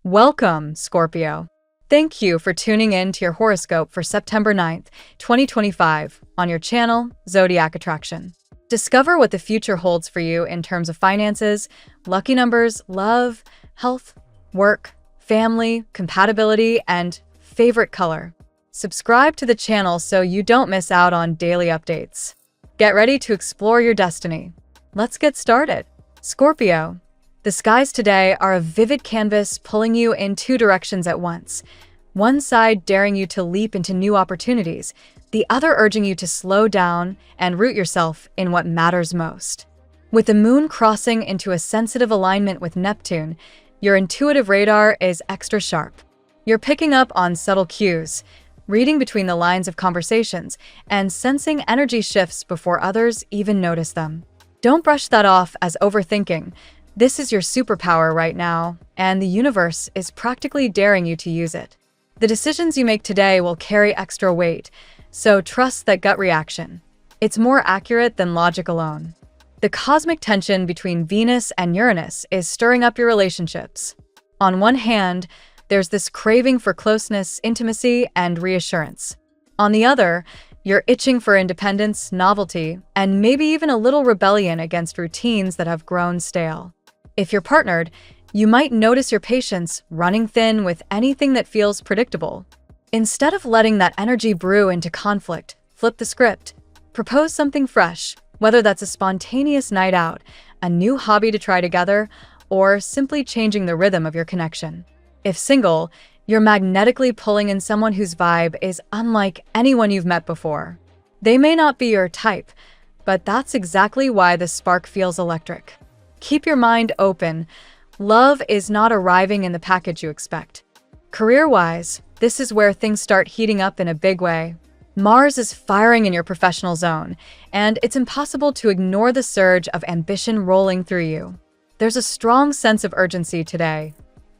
Welcome, Scorpio. Thank you for tuning in to your horoscope for September 9th, 2025, on your channel, Zodiac Attraction. Discover what the future holds for you in terms of finances, lucky numbers, love, health, work, family, compatibility, and favorite color. Subscribe to the channel so you don't miss out on daily updates. Get ready to explore your destiny. Let's get started. Scorpio. The skies today are a vivid canvas pulling you in two directions at once. One side daring you to leap into new opportunities, the other urging you to slow down and root yourself in what matters most. With the moon crossing into a sensitive alignment with Neptune, your intuitive radar is extra sharp. You're picking up on subtle cues, reading between the lines of conversations, and sensing energy shifts before others even notice them. Don't brush that off as overthinking. This is your superpower right now, and the universe is practically daring you to use it. The decisions you make today will carry extra weight, so trust that gut reaction. It's more accurate than logic alone. The cosmic tension between Venus and Uranus is stirring up your relationships. On one hand, there's this craving for closeness, intimacy, and reassurance. On the other, you're itching for independence, novelty, and maybe even a little rebellion against routines that have grown stale. If you're partnered, you might notice your patience running thin with anything that feels predictable. Instead of letting that energy brew into conflict, flip the script. Propose something fresh, whether that's a spontaneous night out, a new hobby to try together, or simply changing the rhythm of your connection. If single, you're magnetically pulling in someone whose vibe is unlike anyone you've met before. They may not be your type, but that's exactly why the spark feels electric. Keep your mind open. Love is not arriving in the package you expect. Career-wise, this is where things start heating up in a big way. Mars is firing in your professional zone, and it's impossible to ignore the surge of ambition rolling through you. There's a strong sense of urgency today.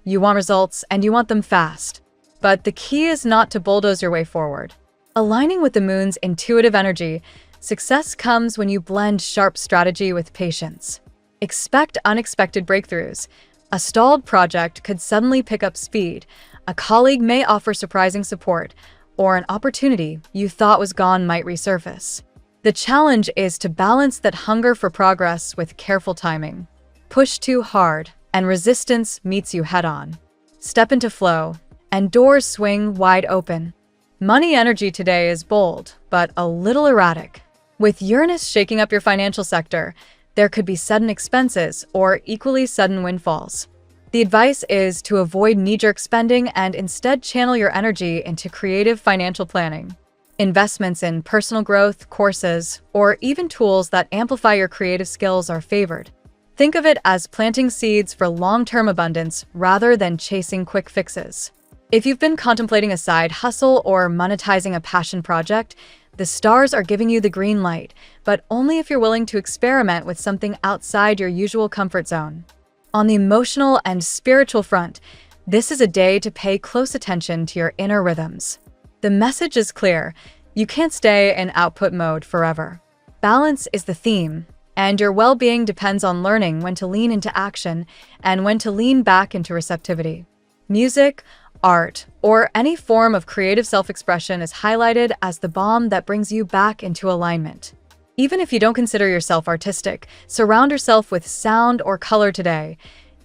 You want results, and you want them fast. But the key is not to bulldoze your way forward. Aligning with the moon's intuitive energy, success comes when you blend sharp strategy with patience. Expect unexpected breakthroughs. A stalled project could suddenly pick up speed, a colleague may offer surprising support, or an opportunity you thought was gone might resurface. The challenge is to balance that hunger for progress with careful timing. Push too hard, and resistance meets you head-on. Step into flow, and doors swing wide open. Money energy today is bold, but a little erratic. With Uranus shaking up your financial sector, there could be sudden expenses or equally sudden windfalls. The advice is to avoid knee-jerk spending and instead channel your energy into creative financial planning. Investments in personal growth, courses, or even tools that amplify your creative skills are favored. Think of it as planting seeds for long-term abundance rather than chasing quick fixes. If you've been contemplating a side hustle or monetizing a passion project, the stars are giving you the green light, but only if you're willing to experiment with something outside your usual comfort zone. On the emotional and spiritual front, this is a day to pay close attention to your inner rhythms. The message is clear: you can't stay in output mode forever. Balance is the theme, and your well-being depends on learning when to lean into action and when to lean back into receptivity. Music, art, or any form of creative self-expression is highlighted as the balm that brings you back into alignment. Even if you don't consider yourself artistic, surround yourself with sound or color today.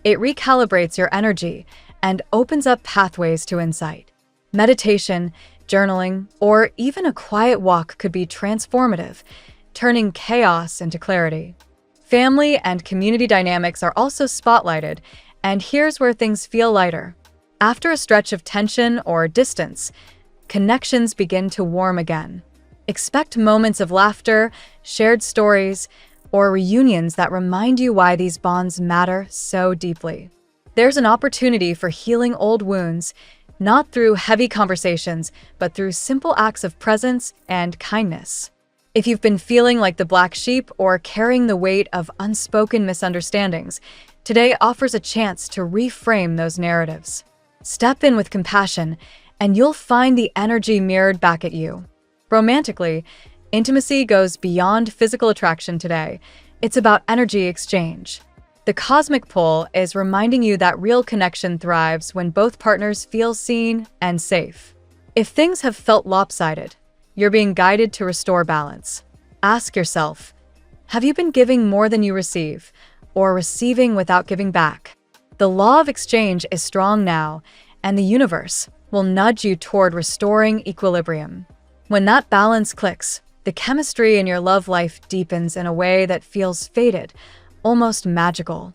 It recalibrates your energy and opens up pathways to insight. Meditation, journaling, or even a quiet walk could be transformative, turning chaos into clarity. Family and community dynamics are also spotlighted, and here's where things feel lighter. After a stretch of tension or distance, connections begin to warm again. Expect moments of laughter, shared stories, or reunions that remind you why these bonds matter so deeply. There's an opportunity for healing old wounds, not through heavy conversations, but through simple acts of presence and kindness. If you've been feeling like the black sheep or carrying the weight of unspoken misunderstandings, today offers a chance to reframe those narratives. Step in with compassion, and you'll find the energy mirrored back at you. Romantically, intimacy goes beyond physical attraction today. It's about energy exchange. The cosmic pull is reminding you that real connection thrives when both partners feel seen and safe. If things have felt lopsided, you're being guided to restore balance. Ask yourself, have you been giving more than you receive, or receiving without giving back? The law of exchange is strong now, and the universe will nudge you toward restoring equilibrium. When that balance clicks, the chemistry in your love life deepens in a way that feels fated, almost magical.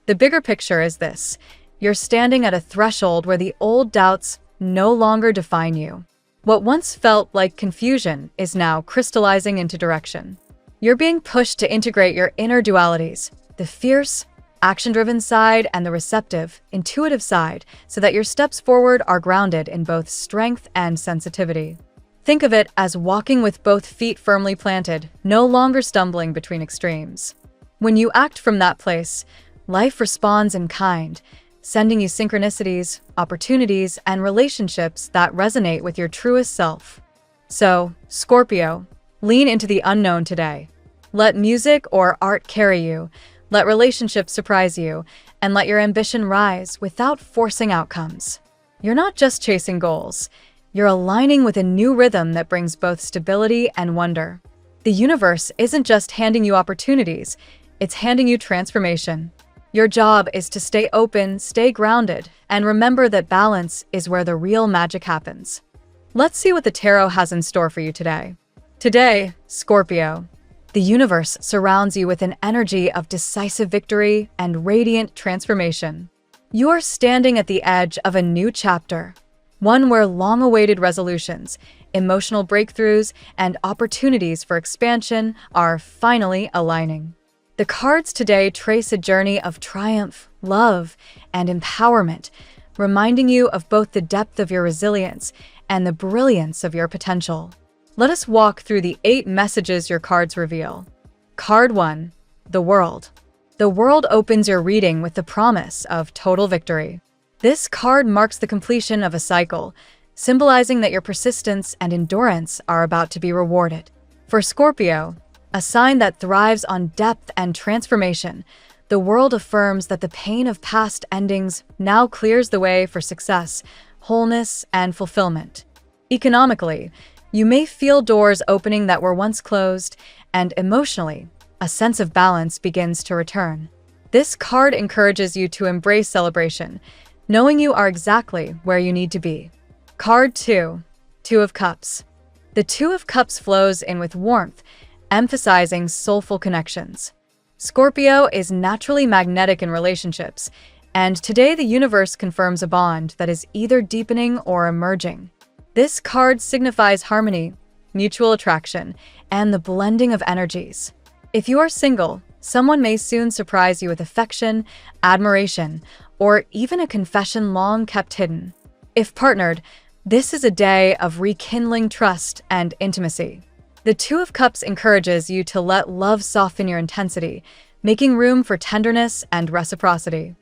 The bigger picture is this: you're standing at a threshold where the old doubts no longer define you. What once felt like confusion is now crystallizing into direction. You're being pushed to integrate your inner dualities, the fierce, action-driven side and the receptive, intuitive side, so that your steps forward are grounded in both strength and sensitivity. Think of it as walking with both feet firmly planted, no longer stumbling between extremes. When you act from that place, life responds in kind, sending you synchronicities, opportunities, and relationships that resonate with your truest self. So, Scorpio, lean into the unknown today. Let music or art carry you, let relationships surprise you, and let your ambition rise without forcing outcomes. You're not just chasing goals, you're aligning with a new rhythm that brings both stability and wonder. The universe isn't just handing you opportunities, it's handing you transformation. Your job is to stay open, stay grounded, and remember that balance is where the real magic happens. Let's see what the tarot has in store for you today. Today, Scorpio, the universe surrounds you with an energy of decisive victory and radiant transformation. You are standing at the edge of a new chapter, one where long-awaited resolutions, emotional breakthroughs, and opportunities for expansion are finally aligning. The cards today trace a journey of triumph, love, and empowerment, reminding you of both the depth of your resilience and the brilliance of your potential. Let us walk through the 8 messages your cards reveal. Card 1, the World. The World opens your reading with the promise of total victory. This card marks the completion of a cycle, symbolizing that your persistence and endurance are about to be rewarded. For Scorpio, a sign that thrives on depth and transformation, the World affirms that the pain of past endings now clears the way for success, wholeness, and fulfillment. Economically, you may feel doors opening that were once closed, and emotionally, a sense of balance begins to return. This card encourages you to embrace celebration, knowing you are exactly where you need to be. Card 2, Two of Cups. The Two of Cups flows in with warmth, emphasizing soulful connections. Scorpio is naturally magnetic in relationships, and today the universe confirms a bond that is either deepening or emerging. This card signifies harmony, mutual attraction, and the blending of energies. If you are single, someone may soon surprise you with affection, admiration, or even a confession long kept hidden. If partnered, this is a day of rekindling trust and intimacy. The Two of Cups encourages you to let love soften your intensity, making room for tenderness and reciprocity.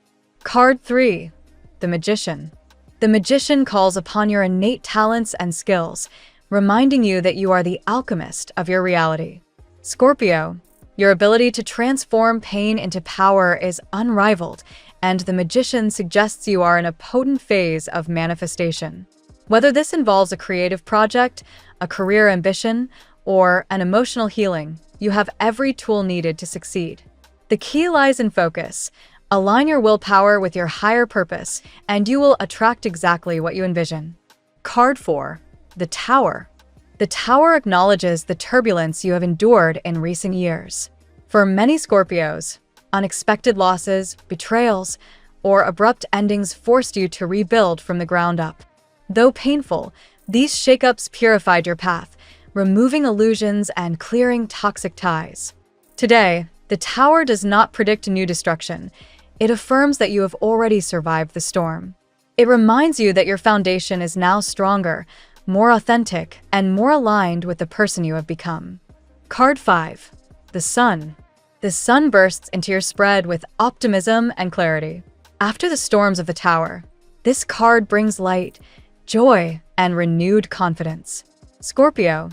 Card 3, the Magician. The Magician calls upon your innate talents and skills, reminding you that you are the alchemist of your reality. Scorpio, your ability to transform pain into power is unrivaled, and the Magician suggests you are in a potent phase of manifestation. Whether this involves a creative project, a career ambition, or an emotional healing, you have every tool needed to succeed. The key lies in focus. Align your willpower with your higher purpose, and you will attract exactly what you envision. Card 4, the Tower. The Tower acknowledges the turbulence you have endured in recent years. For many Scorpios, unexpected losses, betrayals, or abrupt endings forced you to rebuild from the ground up. Though painful, these shakeups purified your path, removing illusions and clearing toxic ties. Today, the Tower does not predict new destruction. It affirms that you have already survived the storm. It reminds you that your foundation is now stronger, more authentic, and more aligned with the person you have become. Card 5, the Sun. The Sun bursts into your spread with optimism and clarity. After the storms of the Tower, this card brings light, joy, and renewed confidence. Scorpio,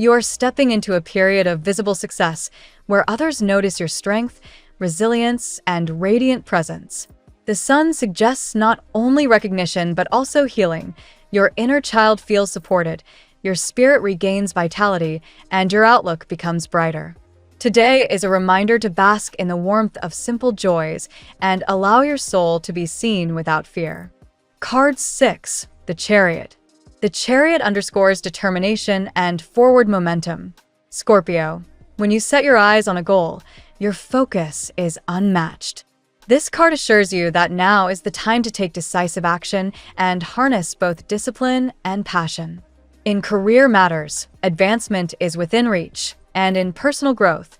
you are stepping into a period of visible success where others notice your strength, resilience, and radiant presence. The Sun suggests not only recognition but also healing. Your inner child feels supported, your spirit regains vitality, and your outlook becomes brighter. Today is a reminder to bask in the warmth of simple joys and allow your soul to be seen without fear. Card 6. The Chariot. The Chariot underscores determination and forward momentum. Scorpio, when you set your eyes on a goal, your focus is unmatched. This card assures you that now is the time to take decisive action and harness both discipline and passion. In career matters, advancement is within reach, and in personal growth,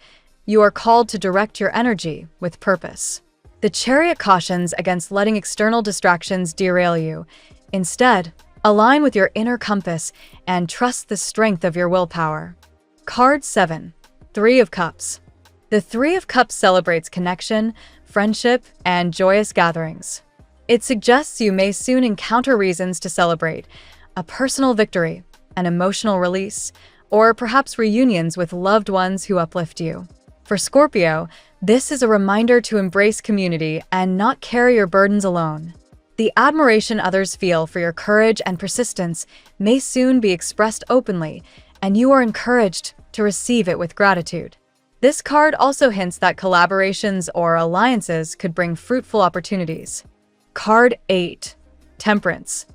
you are called to direct your energy with purpose. The Chariot cautions against letting external distractions derail you. Instead, align with your inner compass and trust the strength of your willpower. Card 7. Three of Cups. The Three of Cups celebrates connection, friendship, and joyous gatherings. It suggests you may soon encounter reasons to celebrate, a personal victory, an emotional release, or perhaps reunions with loved ones who uplift you. For Scorpio, this is a reminder to embrace community and not carry your burdens alone. The admiration others feel for your courage and persistence may soon be expressed openly, and you are encouraged to receive it with gratitude. This card also hints that collaborations or alliances could bring fruitful opportunities. Card 8. Temperance.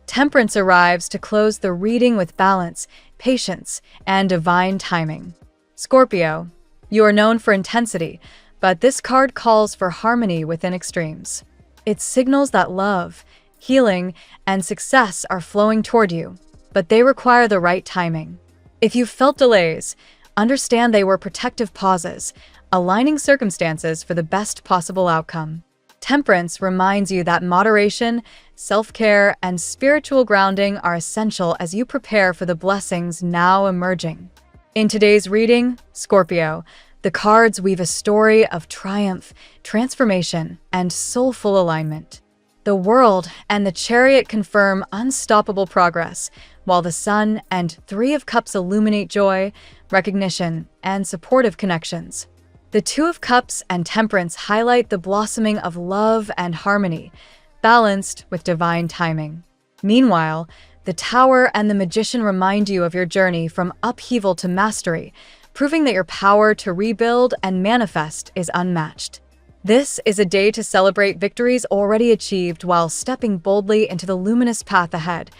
Temperance arrives to close the reading with balance, patience, and divine timing. Scorpio, you are known for intensity, but this card calls for harmony within extremes. It signals that love, healing, and success are flowing toward you, but they require the right timing. If you felt delays, understand they were protective pauses, aligning circumstances for the best possible outcome. Temperance reminds you that moderation, self-care, and spiritual grounding are essential as you prepare for the blessings now emerging. In today's reading, Scorpio, the cards weave a story of triumph, transformation, and soulful alignment. The World and the Chariot confirm unstoppable progress, while the Sun and Three of Cups illuminate joy, recognition, and supportive connections. The Two of Cups and Temperance highlight the blossoming of love and harmony, balanced with divine timing. Meanwhile, the Tower and the Magician remind you of your journey from upheaval to mastery, proving that your power to rebuild and manifest is unmatched. This is a day to celebrate victories already achieved while stepping boldly into the luminous path ahead,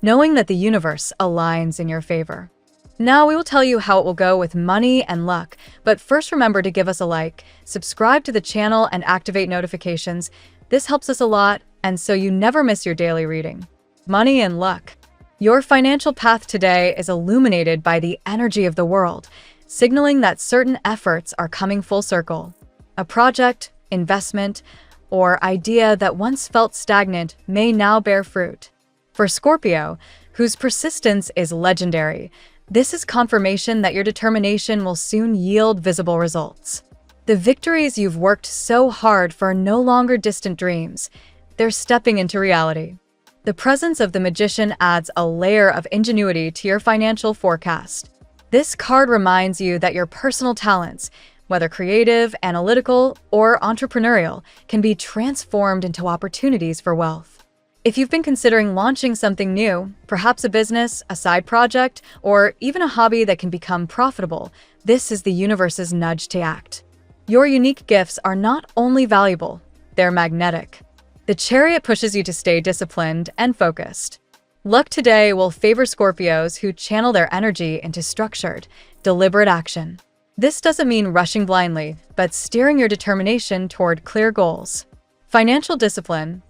knowing that the universe aligns in your favor. Now we will tell you how it will go with money and luck, but first remember to give us a like, subscribe to the channel, and activate notifications. This helps us a lot, and so you never miss your daily reading. Money and luck. Your financial path today is illuminated by the energy of the world, signaling that certain efforts are coming full circle. A project, investment, or idea that once felt stagnant may now bear fruit. For Scorpio, whose persistence is legendary, this is confirmation that your determination will soon yield visible results. The victories you've worked so hard for are no longer distant dreams. They're stepping into reality. The presence of the Magician adds a layer of ingenuity to your financial forecast. This card reminds you that your personal talents, whether creative, analytical, or entrepreneurial, can be transformed into opportunities for wealth. If you've been considering launching something new, perhaps a business, a side project, or even a hobby that can become profitable, this is the universe's nudge to act. Your unique gifts are not only valuable, they're magnetic. The Chariot pushes you to stay disciplined and focused. Luck today will favor Scorpios who channel their energy into structured, deliberate action. This doesn't mean rushing blindly, but steering your determination toward clear goals. Financial discipline,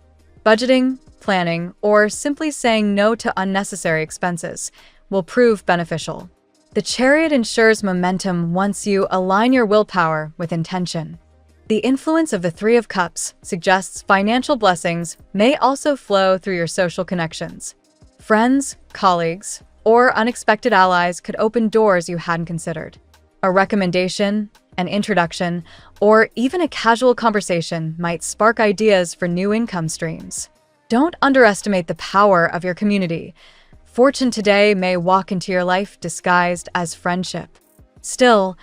budgeting, planning, or simply saying no to unnecessary expenses will prove beneficial. The Chariot ensures momentum once you align your willpower with intention. The influence of the Three of Cups suggests financial blessings may also flow through your social connections. Friends, colleagues, or unexpected allies could open doors you hadn't considered. A recommendation, an introduction, or even a casual conversation might spark ideas for new income streams. Don't underestimate the power of your community. Fortune today may walk into your life disguised as friendship. Still,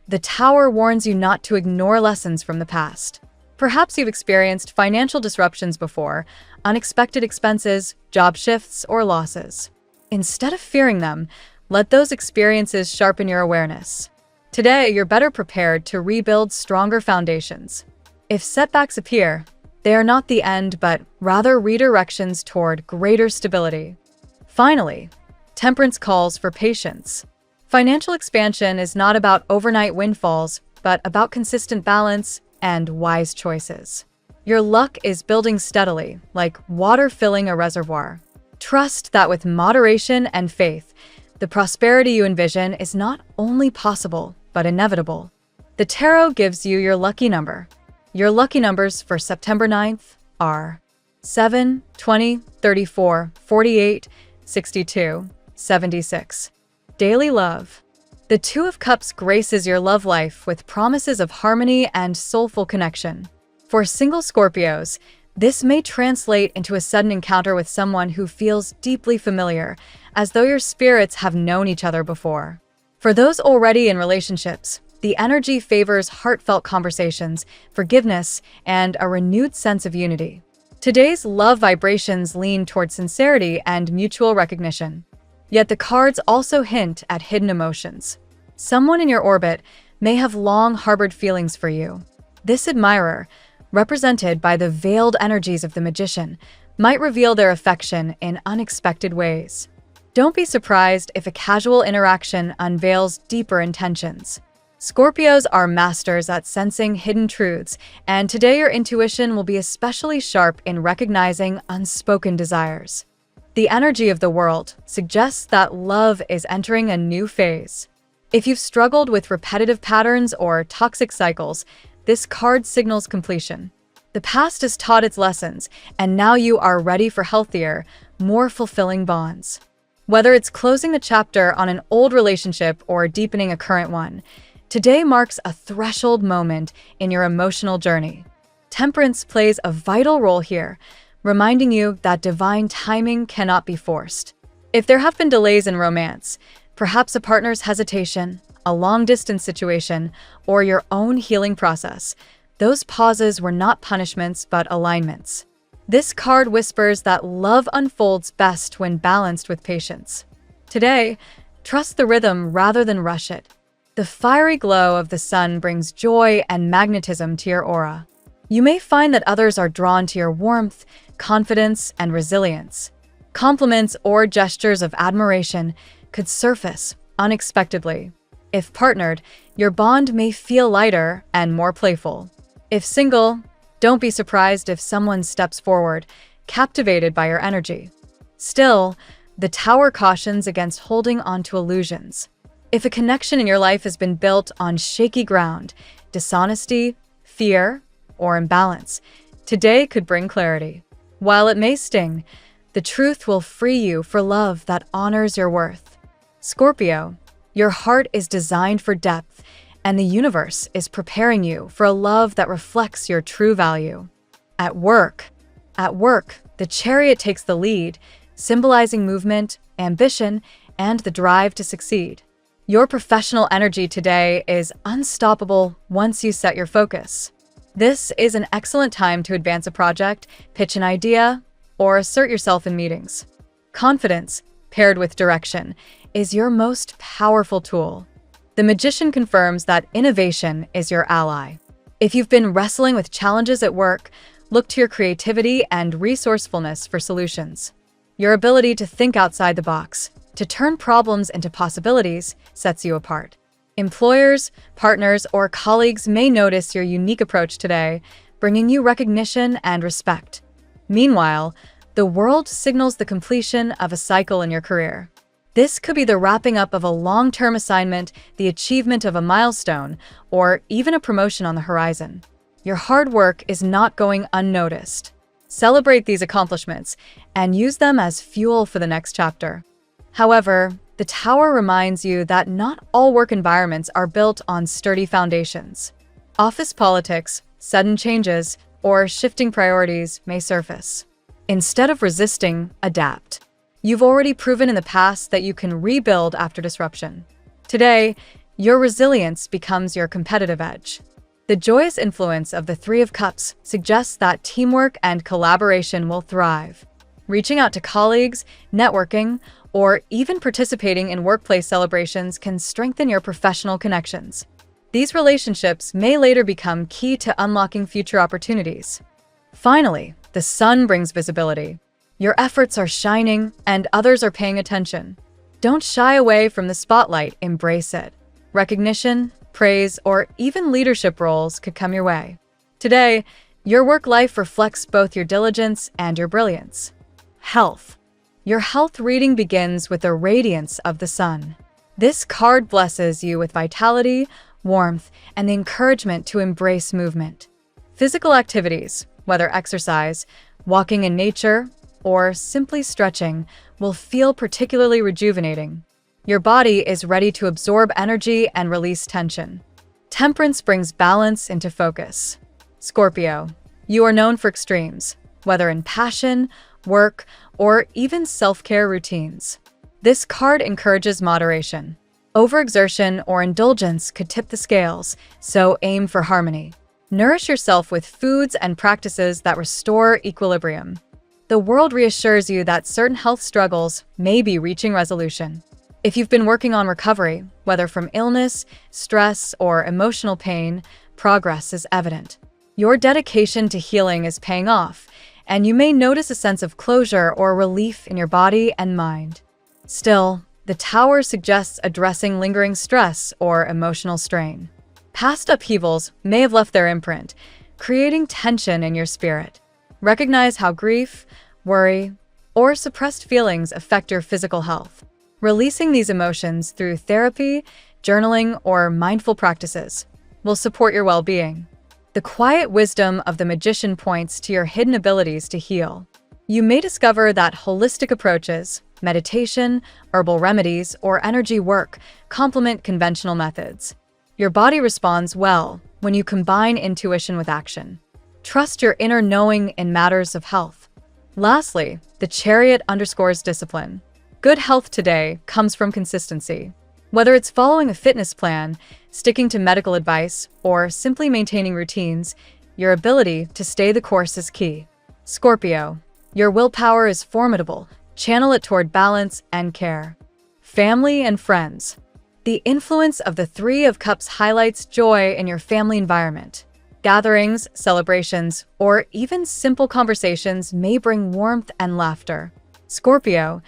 The Tower warns you not to ignore lessons from the past. Perhaps you've experienced financial disruptions before, unexpected expenses, job shifts, or losses. Instead of fearing them, let those experiences sharpen your awareness. Today, you're better prepared to rebuild stronger foundations. If setbacks appear, they are not the end, but rather redirections toward greater stability. Finally, Temperance calls for patience. Financial expansion is not about overnight windfalls, but about consistent balance and wise choices. Your luck is building steadily, like water filling a reservoir. Trust that with moderation and faith, the prosperity you envision is not only possible, but inevitable. The tarot gives you your lucky number. Your lucky numbers for September 9th are 7, 20, 34, 48, 62, 76. Daily love. The Two of Cups graces your love life with promises of harmony and soulful connection. For single Scorpios, this may translate into a sudden encounter with someone who feels deeply familiar, as though your spirits have known each other before. For those already in relationships, the energy favors heartfelt conversations, forgiveness, and a renewed sense of unity. Today's love vibrations lean toward sincerity and mutual recognition. Yet the cards also hint at hidden emotions. Someone in your orbit may have long harbored feelings for you. This admirer, represented by the veiled energies of the Magician, might reveal their affection in unexpected ways. Don't be surprised if a casual interaction unveils deeper intentions. Scorpios are masters at sensing hidden truths, and today your intuition will be especially sharp in recognizing unspoken desires. The energy of the world suggests that love is entering a new phase. If you've struggled with repetitive patterns or toxic cycles, this card signals completion. The past has taught its lessons, and now you are ready for healthier, more fulfilling bonds. Whether it's closing the chapter on an old relationship or deepening a current one, today marks a threshold moment in your emotional journey. Temperance plays a vital role here, reminding you that divine timing cannot be forced. If there have been delays in romance, perhaps a partner's hesitation, a long-distance situation, or your own healing process, those pauses were not punishments but alignments. This card whispers that love unfolds best when balanced with patience. Today, trust the rhythm rather than rush it. The fiery glow of the sun brings joy and magnetism to your aura. You may find that others are drawn to your warmth, confidence, and resilience. Compliments or gestures of admiration could surface unexpectedly. If partnered, your bond may feel lighter and more playful. If single, don't be surprised if someone steps forward, captivated by your energy. Still, the Tower cautions against holding on to illusions. If a connection in your life has been built on shaky ground, dishonesty, fear, or imbalance, today could bring clarity. While it may sting, the truth will free you for love that honors your worth. Scorpio, your heart is designed for depth, and the universe is preparing you for a love that reflects your true value. At work, the Chariot takes the lead, symbolizing movement, ambition, and the drive to succeed. Your professional energy today is unstoppable once you set your focus. This is an excellent time to advance a project, pitch an idea, or assert yourself in meetings. Confidence, paired with direction, is your most powerful tool. The Magician confirms that innovation is your ally. If you've been wrestling with challenges at work, look to your creativity and resourcefulness for solutions. Your ability to think outside the box, to turn problems into possibilities, sets you apart. Employers, partners, or colleagues may notice your unique approach today, bringing you recognition and respect. Meanwhile, the world signals the completion of a cycle in your career. This could be the wrapping up of a long-term assignment, the achievement of a milestone, or even a promotion on the horizon. Your hard work is not going unnoticed. Celebrate these accomplishments and use them as fuel for the next chapter. However, the Tower reminds you that not all work environments are built on sturdy foundations. Office politics, sudden changes, or shifting priorities may surface. Instead of resisting, adapt. You've already proven in the past that you can rebuild after disruption. Today, Your resilience becomes your competitive edge. The joyous influence of the Three of Cups suggests that teamwork and collaboration will thrive. Reaching out to colleagues, networking, or even participating in workplace celebrations can strengthen your professional connections. These relationships may later become key to unlocking future opportunities. Finally, the Sun brings visibility. Your efforts are shining, and others are paying attention. Don't shy away from the spotlight, embrace it. Recognition, praise, or even leadership roles could come your way. Today, your work life reflects both your diligence and your brilliance. Health. Your health reading begins with the radiance of the sun. This card blesses you with vitality, warmth, and the encouragement to embrace movement. Physical activities, whether exercise, walking in nature, or simply stretching, will feel particularly rejuvenating. Your body is ready to absorb energy and release tension. Temperance brings balance into focus. Scorpio, you are known for extremes, whether in passion, work, or even self-care routines. This card encourages moderation. Overexertion or indulgence could tip the scales, so aim for harmony. Nourish yourself with foods and practices that restore equilibrium. The world reassures you that certain health struggles may be reaching resolution. If you've been working on recovery, whether from illness, stress, or emotional pain, progress is evident. Your dedication to healing is paying off, and you may notice a sense of closure or relief in your body and mind. Still, the Tower suggests addressing lingering stress or emotional strain. Past upheavals may have left their imprint, creating tension in your spirit. Recognize how grief, worry, or suppressed feelings affect your physical health. Releasing these emotions through therapy, journaling, or mindful practices will support your well-being. The quiet wisdom of the Magician points to your hidden abilities to heal. You may discover that holistic approaches, meditation, herbal remedies, or energy work complement conventional methods. Your body responds well when you combine intuition with action. Trust your inner knowing in matters of health. Lastly, the Chariot underscores discipline. Good health today comes from consistency. Whether it's following a fitness plan, sticking to medical advice, or simply maintaining routines, your ability to stay the course is key. Scorpio, your willpower is formidable. Channel it toward balance and care. Family and friends. The influence of the Three of Cups highlights joy in your family environment. Gatherings, celebrations, or even simple conversations may bring warmth and laughter. Scorpio,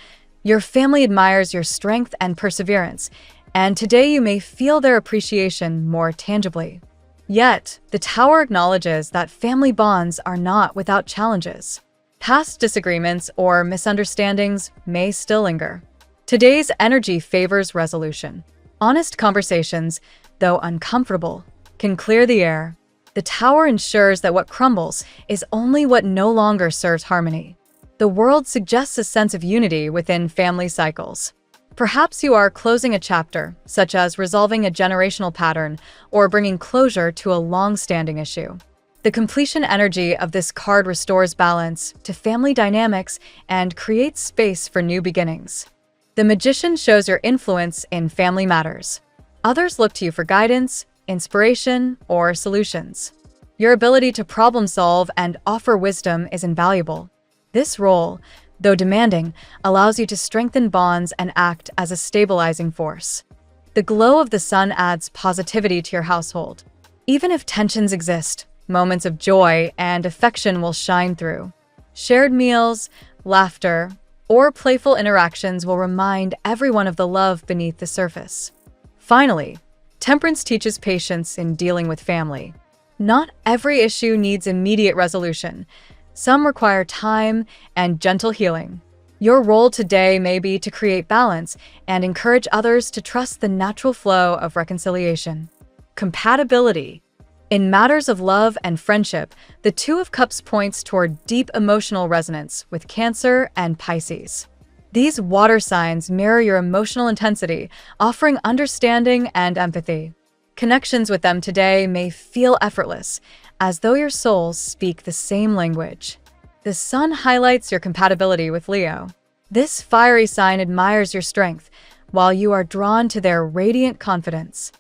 your family admires your strength and perseverance, and today you may feel their appreciation more tangibly. Yet, the Tower acknowledges that family bonds are not without challenges. Past disagreements or misunderstandings may still linger. Today's energy favors resolution. Honest conversations, though uncomfortable, can clear the air. The Tower ensures that what crumbles is only what no longer serves harmony. The world suggests a sense of unity within family cycles. Perhaps you are closing a chapter, such as resolving a generational pattern or bringing closure to a long-standing issue. The completion energy of this card restores balance to family dynamics and creates space for new beginnings. The Magician shows your influence in family matters. Others look to you for guidance, inspiration, or solutions. Your ability to problem solve and offer wisdom is invaluable. This role, though demanding, allows you to strengthen bonds and act as a stabilizing force. The glow of the sun adds positivity to your household. Even if tensions exist, moments of joy and affection will shine through. Shared meals, laughter, or playful interactions will remind everyone of the love beneath the surface. Finally, Temperance teaches patience in dealing with family. Not every issue needs immediate resolution. Some require time and gentle healing. Your role today may be to create balance and encourage others to trust the natural flow of reconciliation. Compatibility. In matters of love and friendship, the Two of Cups points toward deep emotional resonance with Cancer and Pisces. These water signs mirror your emotional intensity, offering understanding and empathy. Connections with them today may feel effortless, as though your souls speak the same language. The sun highlights your compatibility with Leo. This fiery sign admires your strength, while you are drawn to their radiant confidence.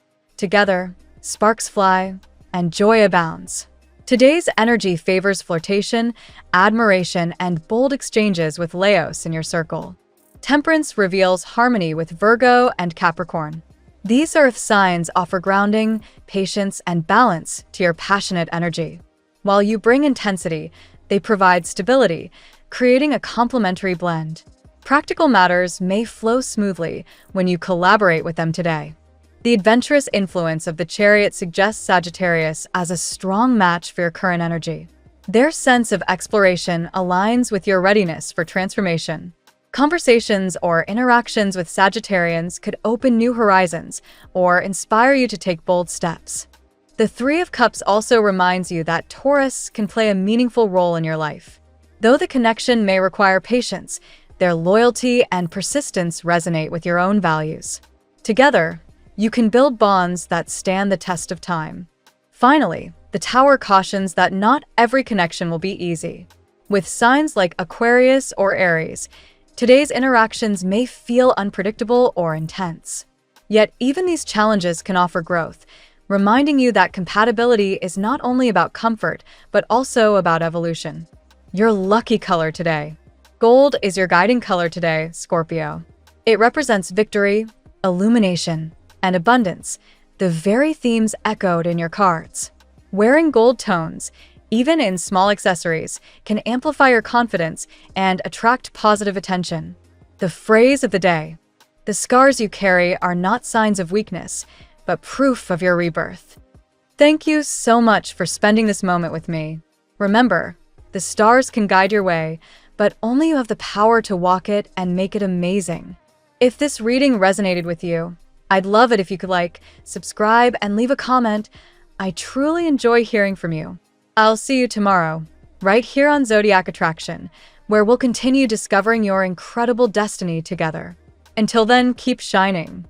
Together, sparks fly, and joy abounds. Today's energy favors flirtation, admiration, and bold exchanges with Leos in your circle. Temperance reveals harmony with Virgo and Capricorn. These earth signs offer grounding, patience, and balance to your passionate energy. While you bring intensity, they provide stability, creating a complementary blend. Practical matters may flow smoothly when you collaborate with them today. The adventurous influence of the Chariot suggests Sagittarius as a strong match for your current energy. Their sense of exploration aligns with your readiness for transformation. Conversations or interactions with Sagittarians could open new horizons or inspire you to take bold steps. The Three of Cups also reminds you that Taurus can play a meaningful role in your life. Though the connection may require patience, their loyalty and persistence resonate with your own values. Together, you can build bonds that stand the test of time. Finally, the Tower cautions that not every connection will be easy. With signs like Aquarius or Aries, today's interactions may feel unpredictable or intense. Yet even these challenges can offer growth, reminding you that compatibility is not only about comfort, but also about evolution. Your lucky color today. Gold is your guiding color today, Scorpio. It represents victory, illumination, and abundance, the very themes echoed in your cards. Wearing gold tones, even in small accessories, can amplify your confidence and attract positive attention. The phrase of the day: the scars you carry are not signs of weakness, but proof of your rebirth. Thank you so much for spending this moment with me. Remember, the stars can guide your way, but only you have the power to walk it and make it amazing. If this reading resonated with you, I'd love it if you could like, subscribe, and leave a comment. I truly enjoy hearing from you. I'll see you tomorrow, right here on Zodiac Attraction, where we'll continue discovering your incredible destiny together. Until then, keep shining.